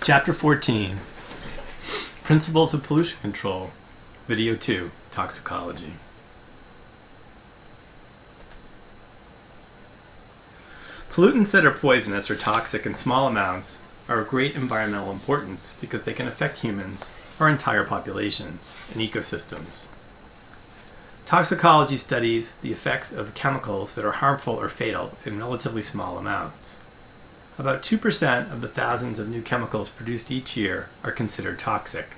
Chapter 14, Principles of Pollution Control, Video 2, Toxicology. Pollutants that are poisonous or toxic in small amounts are of great environmental importance because they can affect humans or entire populations and ecosystems. Toxicology studies the effects of chemicals that are harmful or fatal in relatively small amounts. About 2% of the thousands of new chemicals produced each year are considered toxic.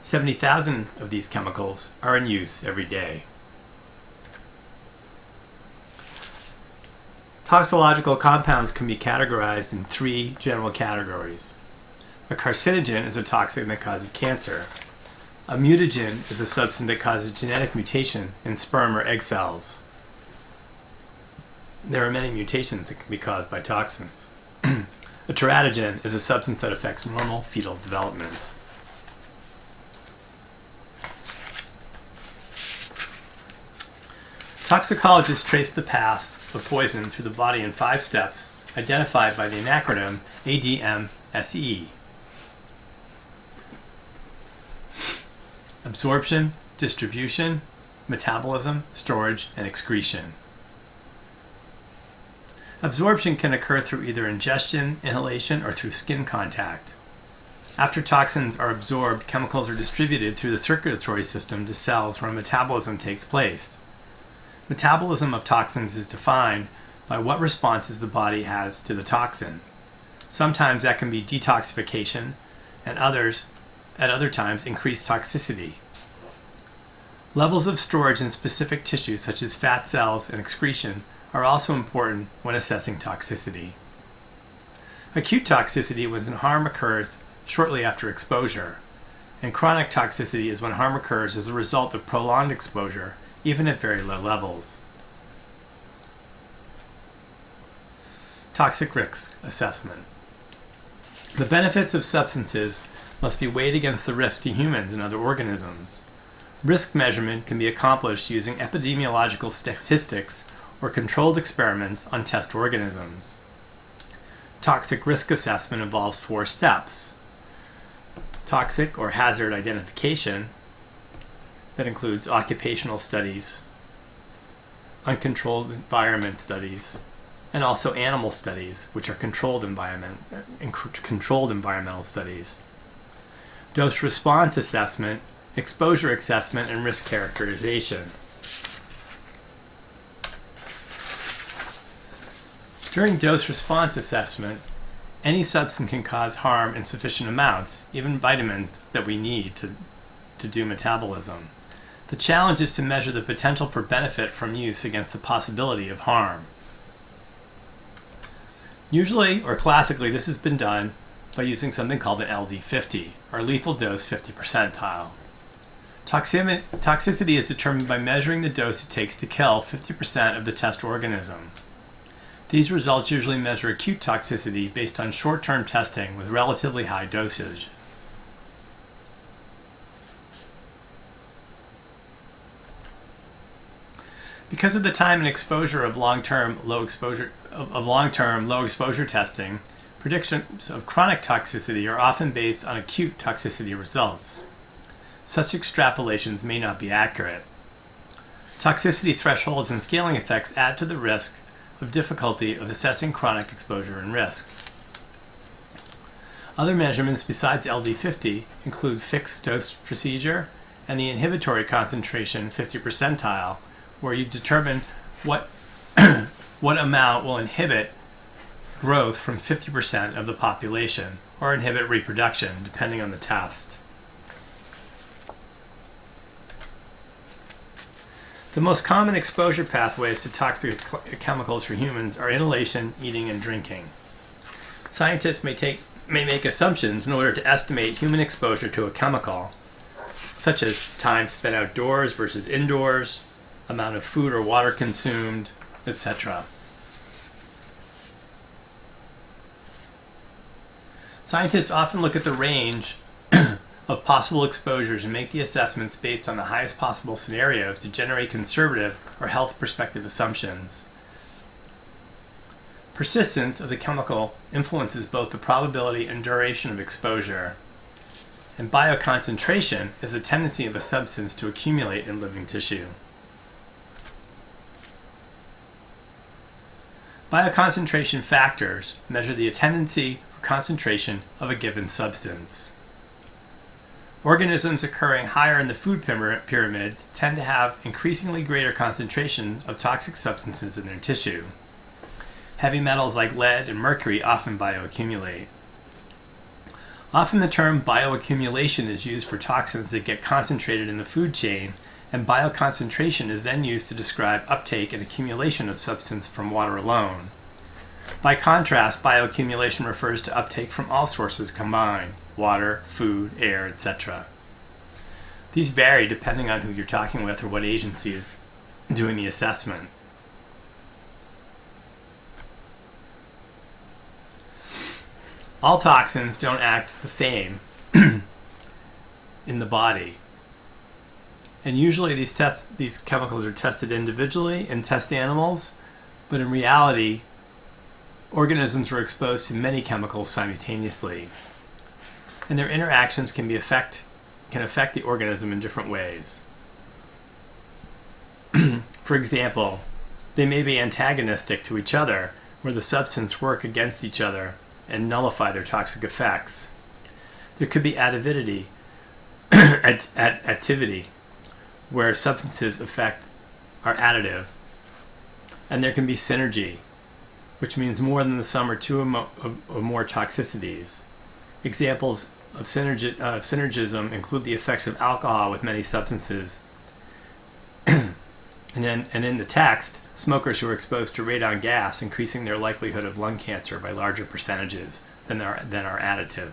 70,000 of these chemicals are in use every day. Toxicological compounds can be categorized in three general categories. A carcinogen is a toxin that causes cancer. A mutagen is a substance that causes genetic mutation in sperm or egg cells. There are many mutations that can be caused by toxins. A teratogen is a substance that affects normal fetal development. Toxicologists trace the path of poison through the body in 5 steps, identified by the acronym ADMSE. Absorption, distribution, metabolism, storage, and excretion. Absorption can occur through either ingestion, inhalation, or through skin contact. After toxins are absorbed, chemicals are distributed through the circulatory system to cells where metabolism takes place. Metabolism of toxins is defined by what responses the body has to the toxin. Sometimes that can be detoxification, and at other times increased toxicity. Levels of storage in specific tissues such as fat cells and excretion are also important when assessing toxicity. Acute toxicity is when harm occurs shortly after exposure, and chronic toxicity is when harm occurs as a result of prolonged exposure, even at very low levels. Toxic risk assessment. The benefits of substances must be weighed against the risk to humans and other organisms. Risk measurement can be accomplished using epidemiological statistics or controlled experiments on test organisms. Toxic risk assessment involves 4 steps. Toxic or hazard identification, that includes occupational studies, uncontrolled environment studies, and also animal studies, which are controlled environmental studies. Dose response assessment, exposure assessment, and risk characterization. During dose response assessment, any substance can cause harm in sufficient amounts, even vitamins that we need to do metabolism. The challenge is to measure the potential for benefit from use against the possibility of harm. Usually, or classically, this has been done by using something called an LD50, or lethal dose 50 percentile. Toxicity is determined by measuring the dose it takes to kill 50% of the test organism. These results usually measure acute toxicity based on short-term testing with relatively high dosage. Because of the time and exposure of long-term low exposure testing, predictions of chronic toxicity are often based on acute toxicity results. Such extrapolations may not be accurate. Toxicity thresholds and scaling effects add to the risk of difficulty of assessing chronic exposure and risk. Other measurements besides LD50 include fixed dose procedure and the inhibitory concentration 50 percentile, where you determine what amount will inhibit growth from 50% of the population or inhibit reproduction, depending on the test. The most common exposure pathways to toxic chemicals for humans are inhalation, eating, and drinking. Scientists may make assumptions in order to estimate human exposure to a chemical, such as time spent outdoors versus indoors, amount of food or water consumed, etc. Scientists often look at the range of possible exposures and make the assessments based on the highest possible scenarios to generate conservative or health perspective assumptions. Persistence of the chemical influences both the probability and duration of exposure. And bioconcentration is a tendency of a substance to accumulate in living tissue. Bioconcentration factors measure the tendency for concentration of a given substance. Organisms occurring higher in the food pyramid tend to have increasingly greater concentration of toxic substances in their tissue. Heavy metals like lead and mercury often bioaccumulate. Often the term bioaccumulation is used for toxins that get concentrated in the food chain, and bioconcentration is then used to describe uptake and accumulation of substance from water alone. By contrast, bioaccumulation refers to uptake from all sources combined: water, food, air, etc. These vary depending on who you're talking with or what agency is doing the assessment. All toxins don't act the same in the body. And usually these chemicals are tested individually in test animals, but in reality, organisms are exposed to many chemicals simultaneously. And their interactions can affect the organism in different ways. For example, they may be antagonistic to each other, where the substances work against each other and nullify their toxic effects. There could be additivity, activity, where substances are additive. And there can be synergy, which means more than the sum or two of more toxicities. Examples of synergism include the effects of alcohol with many substances. And in the text, smokers who are exposed to radon gas increasing their likelihood of lung cancer by larger percentages than are additive.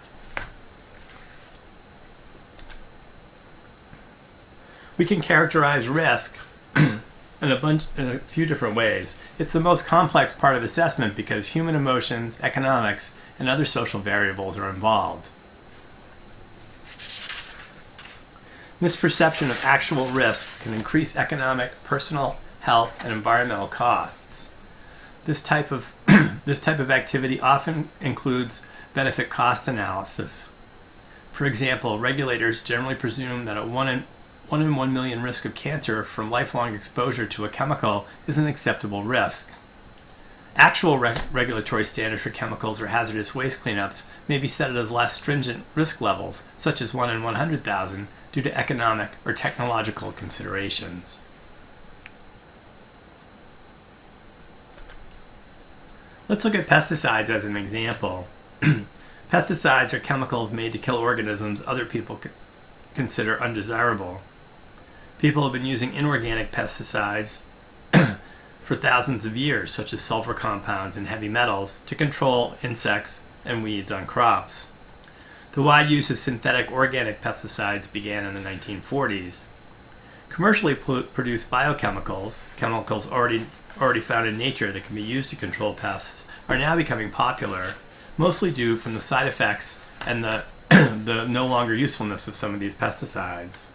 We can characterize risk in a few different ways. It's the most complex part of assessment because human emotions, economics, and other social variables are involved. Misperception of actual risk can increase economic, personal, health, and environmental costs. This type of activity often includes benefit-cost analysis. For example, regulators generally presume that a 1 in 1 million risk of cancer from lifelong exposure to a chemical is an acceptable risk. Actual regulatory standards for chemicals or hazardous waste cleanups may be set as less stringent risk levels, such as 1 in 100,000, due to economic or technological considerations. Let's look at pesticides as an example. Pesticides are chemicals made to kill organisms other people consider undesirable. People have been using inorganic pesticides for thousands of years, such as sulfur compounds and heavy metals, to control insects and weeds on crops. The wide use of synthetic organic pesticides began in the 1940s. Commercially produced biochemicals, chemicals already found in nature that can be used to control pests, are now becoming popular, mostly due from the side effects and the no longer usefulness of some of these pesticides.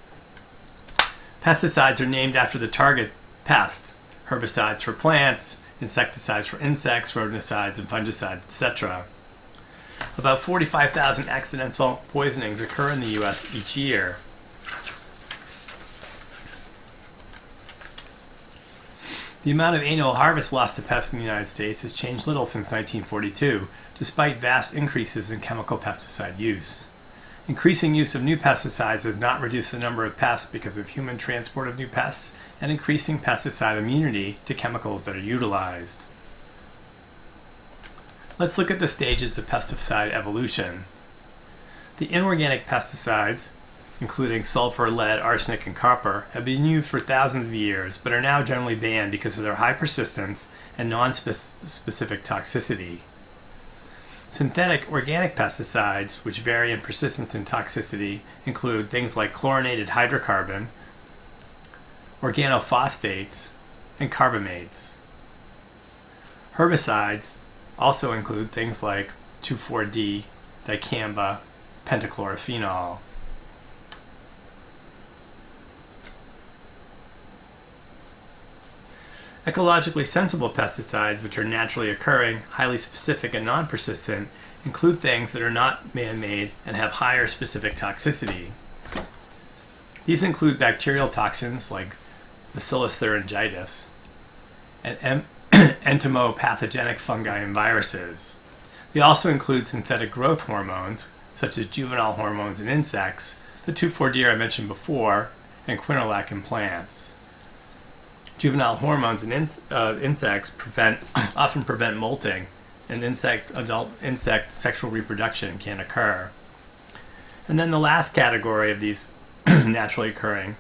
Pesticides are named after the target pest: herbicides for plants, insecticides for insects, rodenticides and fungicides, etc. About 45,000 accidental poisonings occur in the U.S. each year. The amount of annual harvest lost to pests in the United States has changed little since 1942, despite vast increases in chemical pesticide use. Increasing use of new pesticides has not reduced the number of pests because of human transport of new pests and increasing pesticide immunity to chemicals that are utilized. Let's look at the stages of pesticide evolution. The inorganic pesticides, including sulfur, lead, arsenic, and copper, have been used for thousands of years, but are now generally banned because of their high persistence and non-specific toxicity. Synthetic organic pesticides, which vary in persistence and toxicity, include things like chlorinated hydrocarbon, organophosphates, and carbamates. Herbicides also include things like 2,4-D, dicamba, pentachlorophenol. Ecologically sensible pesticides, which are naturally occurring, highly specific, and non-persistent, include things that are not man-made and have higher specific toxicity. These include bacterial toxins like Bacillus thuringitis and entomopathogenic fungi and viruses. They also include synthetic growth hormones, such as juvenile hormones in insects, the 2,4-D I mentioned before, and quinolac in plants. Juvenile hormones in insects often prevent molting, and adult insect sexual reproduction can occur. And then the last category of these naturally occurring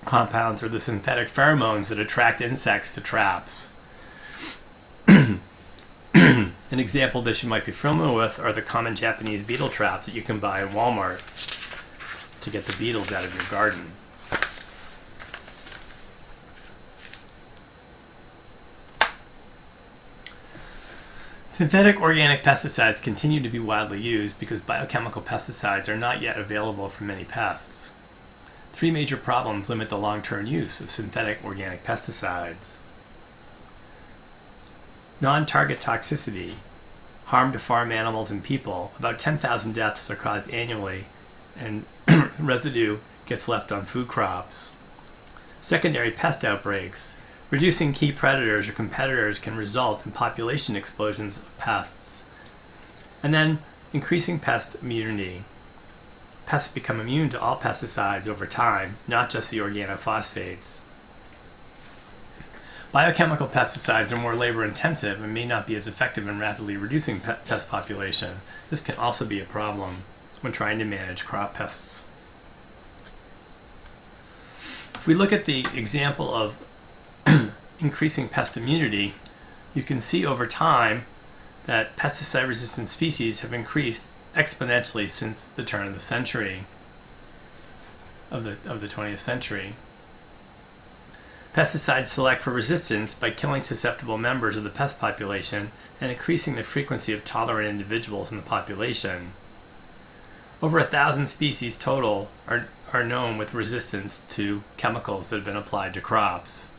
compounds are the synthetic pheromones that attract insects to traps. An example of this you might be familiar with are the common Japanese beetle traps that you can buy in Walmart to get the beetles out of your garden. Synthetic organic pesticides continue to be widely used because biochemical pesticides are not yet available for many pests. Three major problems limit the long-term use of synthetic organic pesticides. Non-target toxicity, harm to farm animals and people. About 10,000 deaths are caused annually, and residue gets left on food crops. Secondary pest outbreaks. Reducing key predators or competitors can result in population explosions of pests. And then increasing pest immunity. Pests become immune to all pesticides over time, not just the organophosphates. Biochemical pesticides are more labor-intensive and may not be as effective in rapidly reducing pest population. This can also be a problem when trying to manage crop pests. If we look at the example of increasing pest immunity, you can see over time that pesticide-resistant species have increased exponentially since the turn of the century, of the 20th century. Pesticides select for resistance by killing susceptible members of the pest population and increasing the frequency of tolerant individuals in the population. Over 1,000 species total are known with resistance to chemicals that have been applied to crops.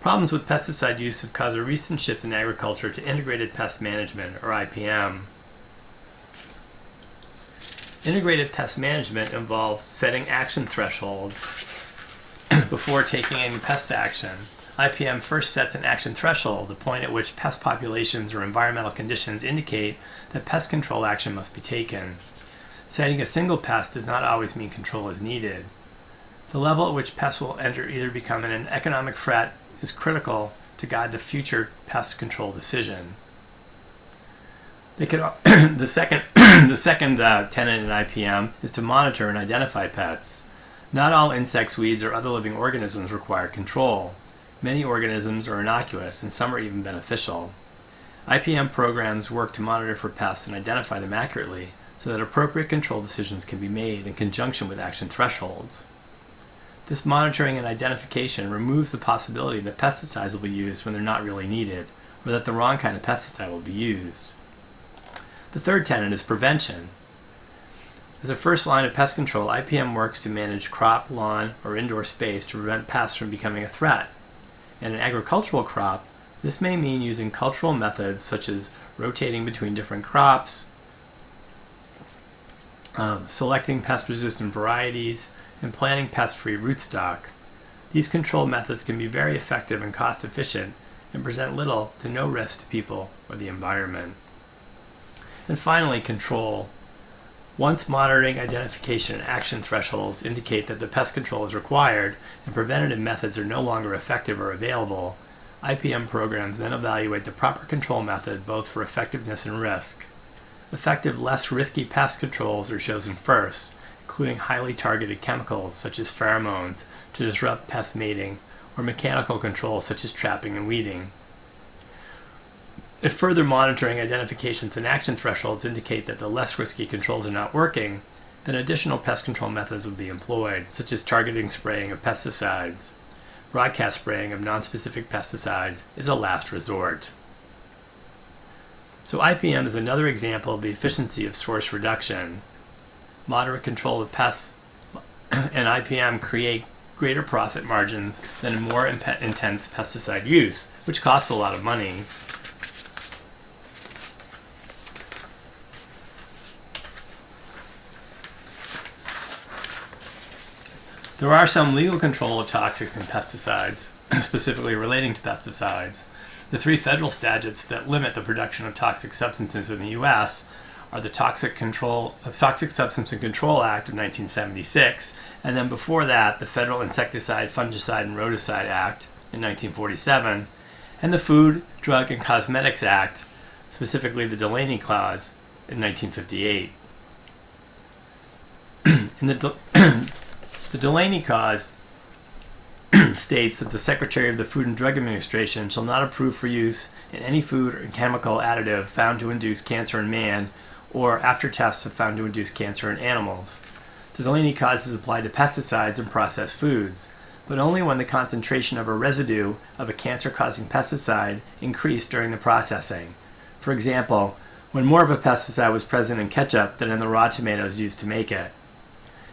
Problems with pesticide use have caused a recent shift in agriculture to integrated pest management, or IPM. Integrated pest management involves setting action thresholds before taking any pest action. IPM first sets an action threshold, the point at which pest populations or environmental conditions indicate that pest control action must be taken. Citing a single pest does not always mean control is needed. The level at which pests will either become an economic threat is critical to guide the future pest control decision. The second tenet in IPM is to monitor and identify pests. Not all insects, weeds, or other living organisms require control. Many organisms are innocuous, and some are even beneficial. IPM programs work to monitor for pests and identify them accurately so that appropriate control decisions can be made in conjunction with action thresholds. This monitoring and identification removes the possibility that pesticides will be used when they're not really needed, or that the wrong kind of pesticide will be used. The third tenet is prevention. As a first line of pest control, IPM works to manage crop, lawn, or indoor space to prevent pests from becoming a threat. In an agricultural crop, this may mean using cultural methods such as rotating between different crops, selecting pest-resistant varieties, and planting pest-free rootstock. These control methods can be very effective and cost-efficient and present little to no risk to people or the environment. And finally, control. Once monitoring, identification, and action thresholds indicate that the pest control is required and preventative methods are no longer effective or available, IPM programs then evaluate the proper control method both for effectiveness and risk. Effective, less risky pest controls are chosen first, including highly targeted chemicals such as pheromones to disrupt pest mating, or mechanical controls such as trapping and weeding. If further monitoring, identifications, and action thresholds indicate that the less risky controls are not working, then additional pest control methods would be employed, such as targeting spraying of pesticides. Broadcast spraying of nonspecific pesticides is a last resort. So IPM is another example of the efficiency of source reduction. moderate control of pests and IPM create greater profit margins than a more intense pesticide use, which costs a lot of money. There are some legal control of toxics and pesticides, specifically relating to pesticides. The 3 federal statutes that limit the production of toxic substances in the U.S. are the Toxic Substance and Control Act of 1976, and then before that, the Federal Insecticide, Fungicide, and Roticide Act in 1947, and the Food, Drug, and Cosmetics Act, specifically the Delaney Clause, in 1958. The Delaney Clause states that the Secretary of the Food and Drug Administration shall not approve for use in any food or chemical additive found to induce cancer in man or after tests have found to induce cancer in animals. The Delaney Clause is applied to pesticides and processed foods, but only when the concentration of a residue of a cancer-causing pesticide increased during the processing. For example, when more of a pesticide was present in ketchup than in the raw tomatoes used to make it.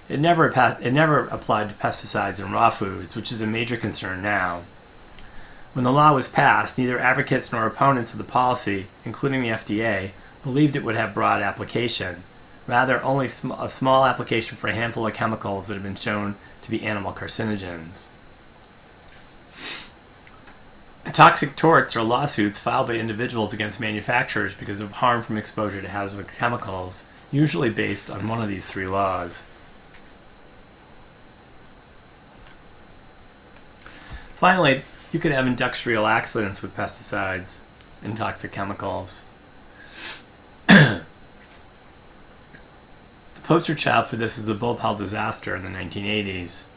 It never applied to pesticides in raw foods, which is a major concern now. When the law was passed, neither advocates nor opponents of the policy, including the FDA, believed it would have broad application. Rather, only a small application for a handful of chemicals that have been shown to be animal carcinogens. Toxic torts are lawsuits filed by individuals against manufacturers because of harm from exposure to hazardous chemicals, usually based on one of these 3 laws. Finally, you could have industrial accidents with pesticides and toxic chemicals. The poster child for this is the Bhopal disaster in the 1980s.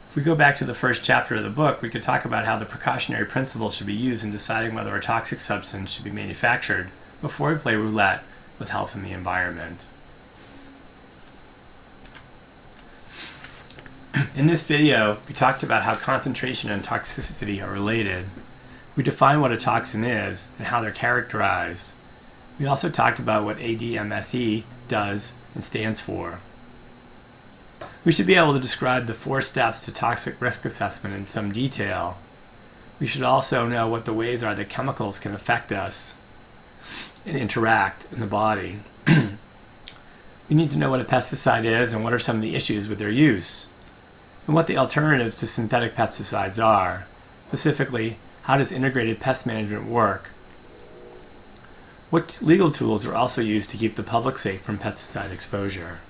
If we go back to the first chapter of the book, we could talk about how the precautionary principle should be used in deciding whether a toxic substance should be manufactured before we play roulette with health and the environment. In this video, we talked about how concentration and toxicity are related. We defined what a toxin is and how they're characterized. We also talked about what ADMSE does and stands for. We should be able to describe the 4 steps to toxic risk assessment in some detail. We should also know what the ways are that chemicals can affect us and interact in the body. We need to know what a pesticide is and what are some of the issues with their use, and what the alternatives to synthetic pesticides are. Specifically, how does integrated pest management work? What legal tools are also used to keep the public safe from pesticide exposure?